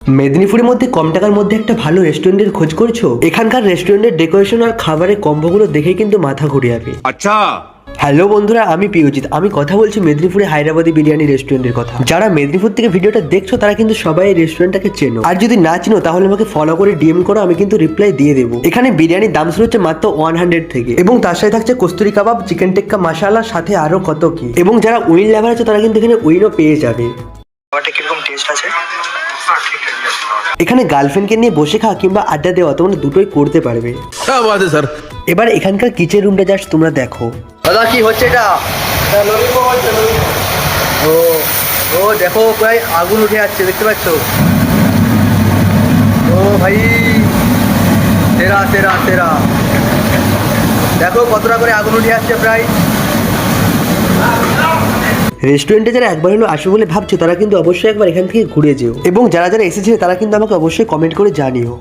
মেদিনীপুরের মধ্যে কম টাকার মধ্যে একটা ভালো রেস্টুরেন্টের খোঁজ করছো? এখানকার রেস্টুরেন্টের ডেকোরেশন আর খাবারের কম্বোগুলো দেখেই কিন্তু মাথা ঘুরে যাবে। আচ্ছা, হ্যালো বন্ধুরা, আমি পিওজিৎ। আমি কথা বলছি মেদিনীপুরে হায়দ্রাবাদি বিরিয়ানি রেস্টুরেন্টের কথা। যারা মেদিনীপুর থেকে ভিডিওটা দেখছো তারা কিন্তু সবাই এই রেস্টুরেন্টটাকে চেনো, আর যদি না চিনো তাহলে আমাকে ফলো করে ডিএম করো, আমি কিন্তু রিপ্লাই দিয়ে দেবো। এখানে বিরিয়ানির দাম শুরু হচ্ছে মাত্র 100 থেকে, এবং তার সাথে থাকছে কস্তুরি কাবাব, চিকেন টিক্কা মশালা, সাথে আরো কত কি। এবং যারা উইন লাভার আছে তারা কিন্তু এখানে উইনও পেয়ে যাবে। কিরকম টেস্ট আছে? এখানে গার্লফ্রেন্ডকে নিয়ে বসে খাওয়া কিংবা আড্ডা দেওয়া তোমরা দুটোই করতে পারবে। স্যার। এবার এখানকার কিচেন রুমটা জাস্ট তোমরা দেখো। দাদা কি হচ্ছে এটা? ও ও দেখো প্রায় আগুন উঠে যাচ্ছে, দেখতে পাচ্ছ? ও ভাই, তেরা তেরা তেরা, দেখো কতটা করে আগুন উঠে যাচ্ছে প্রায়। রেস্টুরেন্টে যারা একবার হলো আসবে বলে ভাবছো তারা কিন্তু অবশ্যই একবার এখান থেকে ঘুরে যেও, এবং যারা যারা এসেছে তারা কিন্তু আমাকে অবশ্যই কমেন্ট করে জানিও।